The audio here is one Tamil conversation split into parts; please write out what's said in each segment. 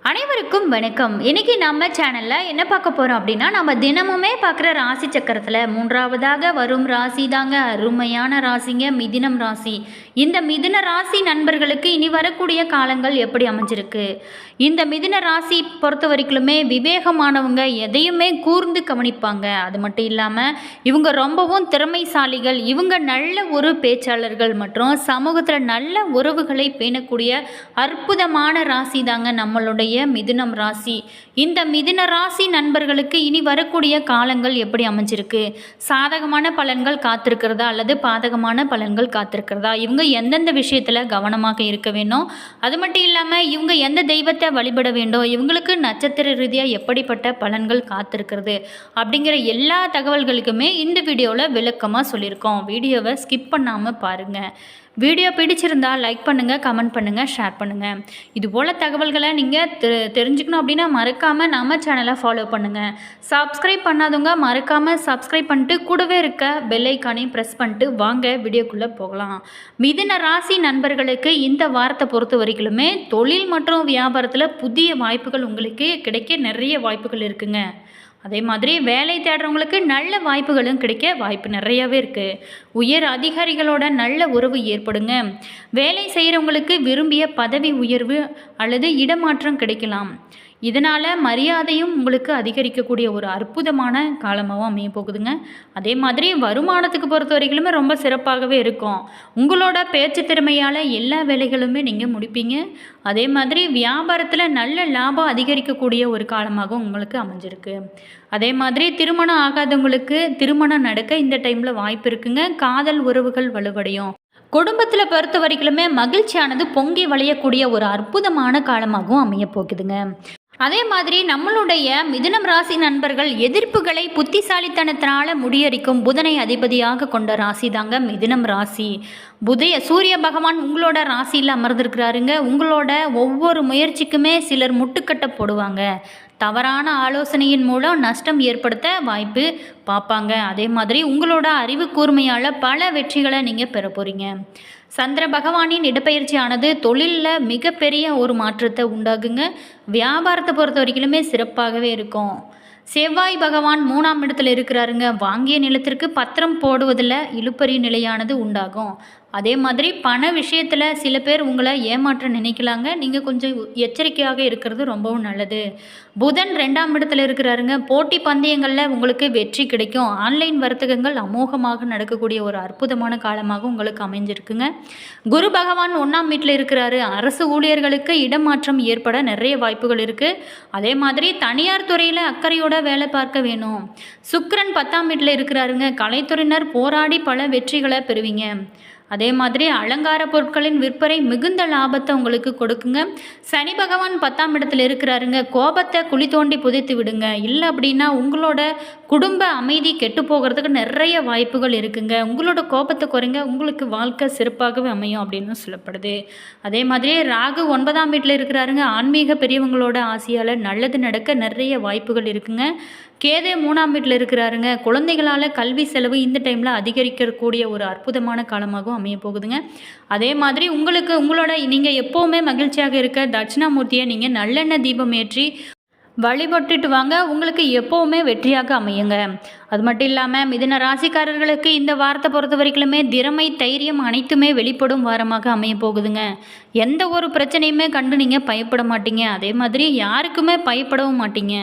அனைவருக்கும் வணக்கம். இன்னைக்கு நம்ம சேனல்ல என்ன பார்க்க போறோம் அப்படின்னா, நம்ம தினமுமே பார்க்குற ராசி சக்கரத்தில் மூன்றாவதாக வரும் ராசி தாங்க அருமையான ராசிங்க மிதுனம் ராசி. இந்த மிதுன ராசி நண்பர்களுக்கு இனி வரக்கூடிய காலங்கள் எப்படி அமைஞ்சிருக்கு? இந்த மிதுன ராசி பொறுத்த வரைக்குமே விவேகமானவங்க, எதையுமே கூர்ந்து கவனிப்பாங்க. அது மட்டும் இல்லாமல் இவங்க ரொம்பவும் திறமைசாலிகள். இவங்க நல்ல ஒரு பேச்சாளர்கள் மற்றும் சமூகத்தில் நல்ல உறவுகளை பேணக்கூடிய அற்புதமான ராசி தாங்க நம்மளுடைய மிதுனம் ராசி. இந்த மிதுன ராசி நண்பர்களுக்கு இனி வரக்கூடிய காலங்கள் எப்படி அமைஞ்சிருக்கு? சாதகமான பலன்கள் காத்திருக்கிறதா அல்லது பாதகமான பலன்கள் காத்திருக்கிறதா? இவங்க எந்தெந்த விஷயத்தில் கவனமாக இருக்க வேண்டும்? அது மட்டும் இல்லாமல் இவங்க எந்த தெய்வத்தை வழிபட வேண்டும்? இவங்களுக்கு நட்சத்திர ரீதியாக எப்படிப்பட்ட பலன்கள் காத்திருக்கிறது அப்படிங்கிற எல்லா தகவல்களுக்குமே இந்த வீடியோவில் விளக்கமாக சொல்லியிருக்கோம். வீடியோவை ஸ்கிப் பண்ணாமல் பாருங்கள். வீடியோ பிடிச்சிருந்தால் லைக் பண்ணுங்கள், கமெண்ட் பண்ணுங்கள், ஷேர் பண்ணுங்கள். இதுபோல் தகவல்களை நீங்கள் தெரிஞ்சுக்கணும் அப்படின்னா மறக்காமல் நம்ம சேனலை ஃபாலோ பண்ணுங்கள். சப்ஸ்கிரைப் பண்ணாதவங்க மறக்காமல் சப்ஸ்கிரைப் பண்ணிட்டு கூடவே இருக்க பெல் ஐக்கானையும் ப்ரெஸ் பண்ணிட்டு வாங்க வீடியோக்குள்ளே போகலாம். மிதுன ராசி நண்பர்களுக்கு இந்த வாரத்தை பொறுத்த வரைக்குமே தொழில் மற்றும் வியாபாரத்தில் புதிய வாய்ப்புகள் உங்களுக்கு கிடைக்க நிறைய வாய்ப்புகள் இருக்குங்க. அதே மாதிரி வேலை தேடுறவங்களுக்கு நல்ல வாய்ப்புகளும் கிடைக்க வாய்ப்பு நிறையாவே இருக்குது. உயர் அதிகாரிகளோட நல்ல உறவு ஏற்படுங்க. வேலை செய்கிறவங்களுக்கு விரும்பிய பதவி உயர்வு அல்லது இடமாற்றம் கிடைக்கலாம். இதனால் மரியாதையும் உங்களுக்கு அதிகரிக்கக்கூடிய ஒரு அற்புதமான காலமாகவும் அமைய போகுதுங்க. அதே மாதிரி வருமானத்துக்கு பொறுத்த வரைக்குமே ரொம்ப சிறப்பாகவே இருக்கும். உங்களோட பேச்சு திறமையால் எல்லா வேலைகளுமே நீங்கள் முடிப்பீங்க. அதே மாதிரி வியாபாரத்தில் நல்ல லாபம் அதிகரிக்கக்கூடிய ஒரு காலமாகவும் உங்களுக்கு அமைஞ்சிருக்கு. அதே மாதிரி திருமணம் ஆகாதவங்களுக்கு திருமணம் நடக்க இந்த டைமில் வாய்ப்பு இருக்குங்க. காதல் உறவுகள் வலுவடையும். குடும்பத்தில் பொறுத்த வரைக்குமே மகிழ்ச்சியானது பொங்கி வளையக்கூடிய ஒரு அற்புதமான காலமாகவும் அமைய போகுதுங்க. அதே மாதிரி நம்மளுடைய மிதுனம் ராசி நண்பர்கள் எதிர்ப்புகளை புத்திசாலித்தனத்தினால முறியடிக்கும் புதனை அதிபதியாக கொண்ட ராசி தாங்க மிதுனம் ராசி. சூரிய பகவான் உங்களோட ராசியில் அமர்ந்திருக்கிறாருங்க. உங்களோட ஒவ்வொரு முயற்சிக்குமே சிலர் முட்டுக்கட்டை போடுவாங்க. தவறான ஆலோசனையின் மூலம் நஷ்டம் ஏற்படுத்த வாய்ப்பு பார்ப்பாங்க. அதே மாதிரி உங்களோட அறிவு கூர்மையால் பல வெற்றிகளை நீங்கள் பெற போகிறீங்க. சந்திர பகவானின் இடப்பெயர்ச்சியானது தொழிலில் மிகப்பெரிய ஒரு மாற்றத்தை உண்டாகுங்க. வியாபாரத்தை பொறுத்த வரைக்குமே சிறப்பாகவே இருக்கும். செவ்வாய் பகவான் 3ஆம் இடத்துல இருக்கிறாருங்க. வாங்கிய நிலத்திற்கு பத்திரம் போடுவதில் இழுபறி நிலையானது உண்டாகும். அதே மாதிரி பண விஷயத்தில் சில பேர் உங்களை ஏமாற்ற நினைக்கலாங்க. நீங்கள் கொஞ்சம் எச்சரிக்கையாக இருக்கிறது ரொம்பவும் நல்லது. புதன் 2ஆம் இடத்துல இருக்கிறாருங்க. போட்டி பந்தயங்களில் உங்களுக்கு வெற்றி கிடைக்கும். ஆன்லைன் வர்த்தகங்கள் அமோகமாக நடக்கக்கூடிய ஒரு அற்புதமான காலமாக உங்களுக்கு அமைஞ்சிருக்குங்க. குரு பகவான் 1ஆம் வீட்டில் இருக்கிறாரு. அரசு ஊழியர்களுக்கு இடமாற்றம் ஏற்பட நிறைய வாய்ப்புகள் இருக்குது. அதே மாதிரி தனியார் துறையில் அக்கறையோட வேலை பார்க்க வேணும். சுக்கிரன் 10ஆம் வீட்டில் இருக்கிறாருங்க. கலைத்துறையினர் போராடி பல வெற்றிகளை பெறுவீங்க. அதே மாதிரி அலங்கார பொருட்களின் விற்பனை மிகுந்த லாபத்தை உங்களுக்கு கொடுக்குங்க. சனி பகவான் 10ஆம் இடத்துல இருக்கிறாருங்க. கோபத்தை குழி தோண்டி புதைத்து விடுங்க. இல்லை அப்படின்னா உங்களோட குடும்ப அமைதி கெட்டு போகிறதுக்கு நிறைய வாய்ப்புகள் இருக்குங்க. உங்களோட கோபத்தை குறைங்க, உங்களுக்கு வாழ்க்கை சிறப்பாகவே அமையும் அப்படின்னு சொல்லப்படுது. அதே மாதிரி ராகு 9ஆம் வீட்டில் இருக்கிறாருங்க. ஆன்மீக பெரியவங்களோட ஆசையால் நல்லது நடக்க நிறைய வாய்ப்புகள் இருக்குங்க. கேது 3ஆம் வீட்டில் இருக்கிறாருங்க. குழந்தைகளால் கல்வி செலவு இந்த டைமில் அதிகரிக்கக்கூடிய ஒரு அற்புதமான காலமாகவும் அமைய போகுதுங்க. அதே மாதிரி உங்களோட நீங்கள் எப்போவுமே மகிழ்ச்சியாக இருக்க தட்சிணாமூர்த்தியை நீங்கள் நல்லெண்ணெய் தீபம் ஏற்றி வழிபட்டுட்டு வாங்க. உங்களுக்கு எப்போவுமே வெற்றியாக அமையுங்க. அது மட்டும் இல்லாமல் மிதுன ராசிக்காரர்களுக்கு இந்த வாரத்தை பொறுத்த வரைக்குமே திறமை தைரியம் அனைத்துமே வெளிப்படும் வாரமாக அமைய போகுதுங்க. எந்த ஒரு பிரச்சனையுமே கண்டு நீங்கள் பயப்பட மாட்டீங்க. அதே மாதிரி யாருக்குமே பயப்படவும் மாட்டீங்க.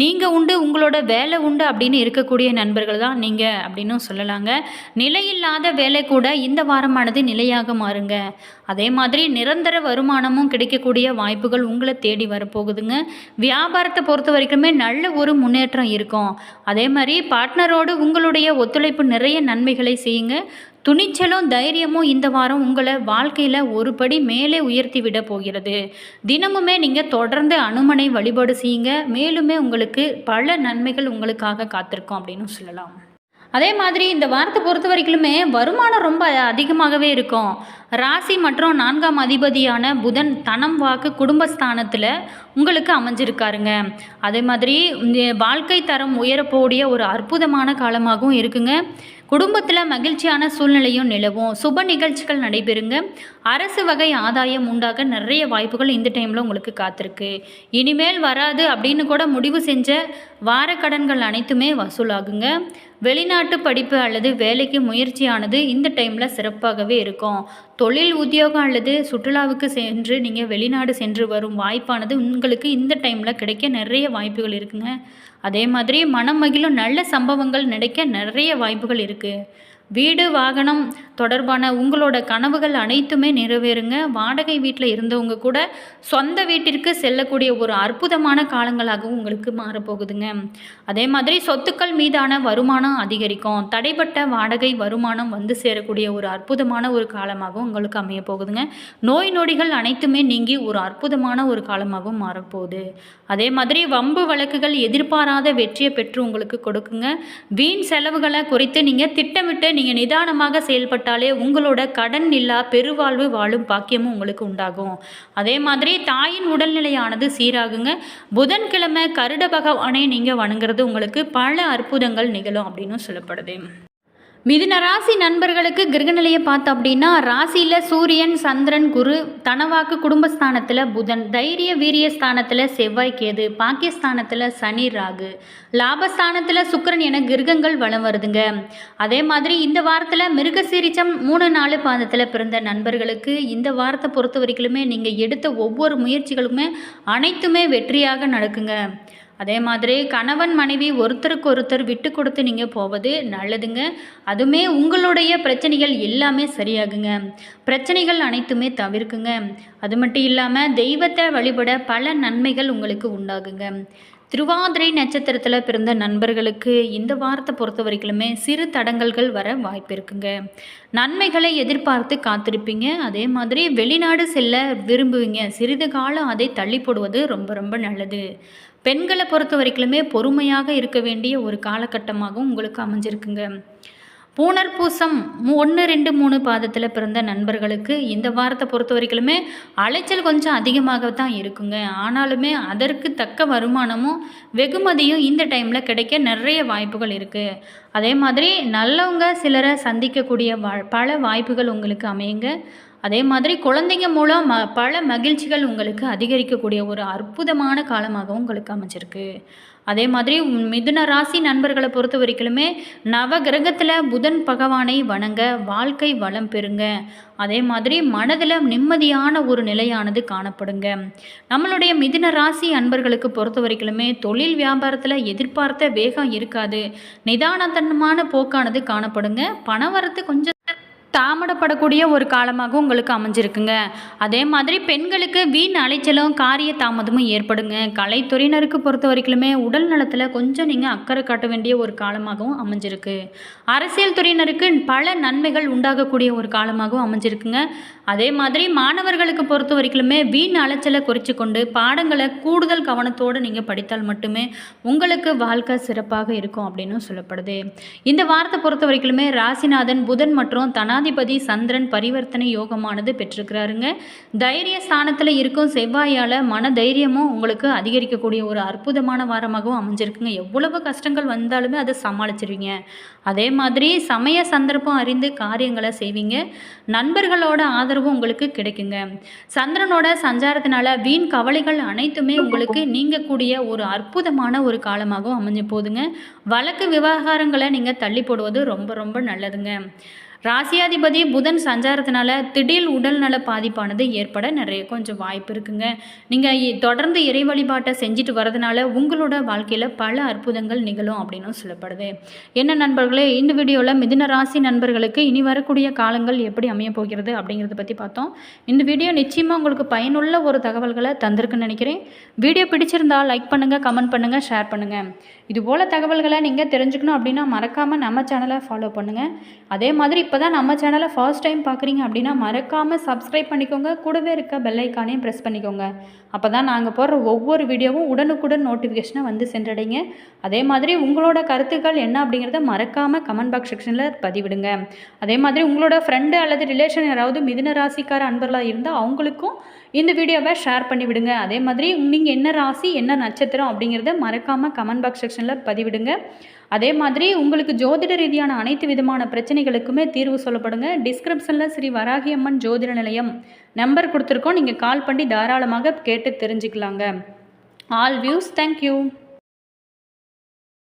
நீங்கள் உண்டு, உங்களோட வேலை உண்டு அப்படின்னு இருக்கக்கூடிய நண்பர்கள் தான் நீங்கள் அப்படின்னு சொல்லலாங்க. நிலையில்லாத வேலை கூட இந்த வாரமானது நிலையாக மாறுங்க. அதே மாதிரி நிரந்தர வருமானமும் கிடைக்கக்கூடிய வாய்ப்புகள் உங்களை தேடி வரப்போகுதுங்க. வியாபாரத்தை பொறுத்த வரைக்குமே நல்ல ஒரு முன்னேற்றம் இருக்கும். அதே மாதிரி பார்ட்னரோடு உங்களுடைய ஒத்துழைப்பு நிறைய நன்மைகளை செய்யுங்க. துணிச்சலும் தைரியமும் இந்த வாரம் உங்களை வாழ்க்கையில் ஒரு படி மேலே உயர்த்தி விட போகிறது. தினமுமே நீங்கள் தொடர்ந்து அனுமனை வழிபாடு செய்யுங்க. மேலுமே உங்களுக்கு பல நன்மைகள் உங்களுக்காக காத்திருக்கும் அப்படின்னு சொல்லலாம். அதே மாதிரி இந்த வாரத்தை பொறுத்த வரைக்குமே வருமானம் ரொம்ப அதிகமாகவே இருக்கும். ராசி மற்றும் 4ஆம் அதிபதியான புதன் தனம் வாக்கு குடும்பஸ்தானத்தில் உங்களுக்கு அமைஞ்சிருக்காருங்க. அதே மாதிரி வாழ்க்கை தரம் உயரப்போடைய ஒரு அற்புதமான காலமாகவும் இருக்குங்க. குடும்பத்தில் மகிழ்ச்சியான சூழ்நிலையும் நிலவும். சுப நிகழ்ச்சிகள் நடைபெறுங்க. அரசு வகை ஆதாயம் உண்டாக நிறைய வாய்ப்புகள் இந்த டைமில் உங்களுக்கு காத்திருக்கு. இனிமேல் வராது அப்படின்னு கூட முடிவு செஞ்ச வார கடன்கள் அனைத்துமே வசூலாகுங்க. வெளிநாட்டு படிப்பு அல்லது வேலைக்கு முயற்சியானது இந்த டைமில் சிறப்பாகவே இருக்கும். தொழில் உத்தியோகம் அல்லது சுற்றுலாவுக்கு சென்று நீங்கள் வெளிநாடு சென்று வரும் வாய்ப்பானது உங்களுக்கு இந்த டைமில் கிடைக்க நிறைய வாய்ப்புகள் இருக்குங்க. அதே மாதிரி மனம் மகிழும் நல்ல சம்பவங்கள் நடக்க நிறைய வாய்ப்புகள் இருக்குது. வீடு வாகனம் தொடர்பான உங்களோட கனவுகள் அனைத்துமே நிறைவேறுங்க. வாடகை வீட்டில் இருந்தவங்க கூட சொந்த வீட்டிற்கு செல்லக்கூடிய ஒரு அற்புதமான காலங்களாகவும் உங்களுக்கு மாறப்போகுதுங்க. அதே மாதிரி சொத்துக்கள் மீதான வருமானம் அதிகரிக்கும். தடைப்பட்ட வாடகை வருமானம் வந்து சேரக்கூடிய ஒரு அற்புதமான ஒரு காலமாகவும் உங்களுக்கு அமைய போகுதுங்க. நோய் நொடிகள் அனைத்துமே நீங்கி ஒரு அற்புதமான ஒரு காலமாகவும் மாறப்போகுது. அதே மாதிரி வம்பு வழக்குகள் எதிர்பாராத வெற்றியை பெற்று உங்களுக்கு கொடுக்குங்க. வீண் செலவுகளை குறித்து நீங்கள் திட்டமிட்டு நீங்கள் நிதானமாக செயல்பட்டாலே உங்களோட கடன் இல்லா பெருவாழ்வு வாழும் பாக்கியமும் உங்களுக்கு உண்டாகும். அதே மாதிரி தாயின் உடல்நிலையானது சீராகுங்க. புதன்கிழமை கருட பகவானை நீங்கள் வணங்குறது உங்களுக்கு பல அற்புதங்கள் நிகழும் அப்படின்னு சொல்லப்படுது. மிதுன ராசி நண்பர்களுக்கு கிரகநிலையை பார்த்தோம் அப்படின்னா, ராசியில் சூரியன், சந்திரன், குரு, தனவாக்கு குடும்பஸ்தானத்தில் புதன், தைரிய வீரிய ஸ்தானத்தில் செவ்வாய், கேது, பாக்கியஸ்தானத்தில் சனி, ராகு, லாபஸ்தானத்தில் சுக்கிரன் என கிரகங்கள் வலம் வருதுங்க. அதே மாதிரி இந்த வாரத்தில் மிருகசீரிச்சம் 3-4 பாதத்தில் பிறந்த நண்பர்களுக்கு இந்த வாரத்தை பொறுத்த வரைக்குமே நீங்கள் எடுத்த ஒவ்வொரு முயற்சிகளுமே அனைத்துமே வெற்றியாக நடக்குங்க. அதே மாதிரி கணவன் மனைவி ஒருத்தருக்கு ஒருத்தர் விட்டு கொடுத்து நீங்கள் போவது நல்லதுங்க. அதுவுமே உங்களுடைய பிரச்சனைகள் எல்லாமே சரியாகுங்க. பிரச்சனைகள் அனைத்துமே தவிர்க்குங்க. அது மட்டும் இல்லாமல் தெய்வத்தை வழிபட பல நன்மைகள் உங்களுக்கு உண்டாகுங்க. திருவாதிரை நட்சத்திரத்தில் பிறந்த நண்பர்களுக்கு இந்த வாரத்தை பொறுத்த வரைக்குமே சிறு தடங்கல்கள் வர வாய்ப்பு இருக்குங்க. நன்மைகளை எதிர்பார்த்து காத்திருப்பீங்க. அதே மாதிரி வெளிநாடு செல்ல விரும்புவீங்க. சிறிது காலம் அதை தள்ளி போடுவது ரொம்ப ரொம்ப நல்லது. பெண்களை பொறுத்த வரைக்குமே பொறுமையாக இருக்க வேண்டிய ஒரு காலகட்டமாகவும் உங்களுக்கு அமைஞ்சிருக்குங்க. பூனர்பூசம் 1, 2, 3 பாதத்தில் பிறந்த நண்பர்களுக்கு இந்த வாரத்தை பொறுத்த வரைக்குமே அலைச்சல் கொஞ்சம் அதிகமாக தான் இருக்குங்க. ஆனாலுமே அதற்கு தக்க வருமானமும் வெகுமதியும் இந்த டைமில் கிடைக்க நிறைய வாய்ப்புகள் இருக்குது. அதே மாதிரி நல்லவங்க சிலரை சந்திக்கக்கூடிய பல வாய்ப்புகள் உங்களுக்கு அமையுங்க. அதே மாதிரி குழந்தைங்க மூலம் பல மகிழ்ச்சிகள் உங்களுக்கு அதிகரிக்கக்கூடிய ஒரு அற்புதமான காலமாகவும் உங்களுக்கு அமைஞ்சிருக்கு. அதே மாதிரி மிதுன ராசி நண்பர்களை பொறுத்த வரைக்குமே நவ கிரகத்தில் புதன் பகவானை வணங்க வாழ்க்கை வளம் பெறுங்க. அதே மாதிரி மனதில் நிம்மதியான ஒரு நிலையானது காணப்படுங்க. நம்மளுடைய மிதுன ராசி அன்பர்களுக்கு பொறுத்த வரைக்குமே தொழில் வியாபாரத்தில் எதிர்பார்த்த வேகம் இருக்காது. நிதானத்தனமான போக்கானது காணப்படுங்க. பணவரத்து கொஞ்சம் தாமதப்படக்கூடிய ஒரு காலமாக உங்களுக்கு அமைஞ்சிருக்குங்க. அதே மாதிரி பெண்களுக்கு வீண் அலைச்சலும் காரிய தாமதமும் ஏற்படுங்க. கலைத்துறையினருக்கு பொறுத்த வரைக்குமே உடல் நலத்தில் கொஞ்சம் நீங்கள் அக்கறை காட்ட வேண்டிய ஒரு காலமாகவும் அமைஞ்சிருக்கு. அரசியல் துறையினருக்கு பல நன்மைகள் உண்டாகக்கூடிய ஒரு காலமாகவும் அமைஞ்சிருக்குங்க. அதே மாதிரி மாணவர்களுக்கு பொறுத்த வரைக்குமே வீண் அலைச்சலை குறித்து கொண்டு பாடங்களை கூடுதல் கவனத்தோடு நீங்கள் படித்தால் மட்டுமே உங்களுக்கு வாழ்க்கை சிறப்பாக இருக்கும் அப்படின்னு சொல்லப்படுது. இந்த வாரத்தை பொறுத்த வரைக்குமே ராசிநாதன் புதன் மற்றும் தனாதிபதி சந்திரன் பரிவர்த்தனை யோகமானது பெற்றிருக்கிறாருங்க. தைரிய ஸ்தானத்தில் இருக்கும் செவ்வாயால் மன தைரியமும் உங்களுக்கு அதிகரிக்கக்கூடிய ஒரு அற்புதமான வாரமாகவும் அமைஞ்சிருக்குங்க. எவ்வளவு கஷ்டங்கள் வந்தாலுமே அதை சமாளிச்சிருவீங்க. அதே மாதிரி சமய சந்தர்ப்பம் அறிந்து காரியங்களை செய்வீங்க. நண்பர்களோட ஆதரவு உங்களுக்கு கிடைக்குங்க. சந்திரனோட சஞ்சாரத்தினால வீண் கவலைகள் அனைத்துமே உங்களுக்கு நீங்கக்கூடிய ஒரு அற்புதமான ஒரு காலமாகவும் அமைஞ்சு போதுங்க. வழக்கு விவகாரங்களை நீங்கள் தள்ளி போடுவது ரொம்ப ரொம்ப நல்லதுங்க. ராசியாதிபதி புதன் சஞ்சாரத்தினால திடீர் உடல்நல பாதிப்பானது ஏற்பட நிறைய கொஞ்சம் வாய்ப்பு இருக்குங்க. நீங்கள் தொடர்ந்து இறை வழிபாட்டை செஞ்சுட்டு வரதுனால உங்களோட வாழ்க்கையில் பல அற்புதங்கள் நிகழும் அப்படின்னு சொல்லப்படுது. என்ன நண்பர்களே, இந்த வீடியோவில் மிதுன ராசி நண்பர்களுக்கு இனி வரக்கூடிய காலங்கள் எப்படி அமைய போகிறது அப்படிங்கிறத பற்றி பார்த்தோம். இந்த வீடியோ நிச்சயமாக உங்களுக்கு பயனுள்ள ஒரு தகவல்களை தந்திருக்குன்னு நினைக்கிறேன். வீடியோ பிடிச்சிருந்தால் லைக் பண்ணுங்கள், கமெண்ட் பண்ணுங்கள், ஷேர் பண்ணுங்கள். இதுபோல் தகவல்களை நீங்கள் தெரிஞ்சுக்கணும் அப்படின்னா மறக்காமல் நம்ம சேனலை ஃபாலோ பண்ணுங்கள். அதே மாதிரி இப்போ தான் நம்ம சேனலை ஃபர்ஸ்ட் டைம் பார்க்குறீங்க அப்படின்னா மறக்காமல் சப்ஸ்கிரைப் பண்ணிக்கோங்க. கூடவே இருக்க பெல் ஐக்கானையும் ப்ரெஸ் பண்ணிக்கோங்க. அப்போ தான் நாங்கள் போடுற ஒவ்வொரு வீடியோவும் உடனுக்குடன் நோட்டிஃபிகேஷனை வந்து சென்றடைங்க. அதே மாதிரி உங்களோட கருத்துக்கள் என்ன அப்படிங்கிறத மறக்காமல் கமெண்ட் பாக்ஸ் செக்ஷனில் பதிவிடுங்க. அதே மாதிரி உங்களோட ஃப்ரெண்டு அல்லது ரிலேஷன் யாராவது மிதுன ராசிக்கார அன்பர்களாக இருந்தால் அவங்களுக்கும் இந்த வீடியோவை ஷேர் பண்ணி விடுங்க. அதே மாதிரி நீங்கள் என்ன ராசி என்ன நட்சத்திரம் அப்படிங்கிறத மறக்காமல் கமெண்ட் பாக்ஸ் செக்ஷனில் பதிவிடுங்க. அதே மாதிரி உங்களுக்கு ஜோதிட ரீதியான அனைத்து விதமான பிரச்சனைகளுக்குமே தீர்வு சொல்லப்படுங்க. டிஸ்கிரிப்ஷனில் ஸ்ரீ வராகி அம்மன் ஜோதிட நிலையம் நம்பர் கொடுத்துருக்கோம். நீங்கள் கால் பண்ணி தாராளமாக கேட்டு தெரிஞ்சுக்கலாங்க. All views, thank you.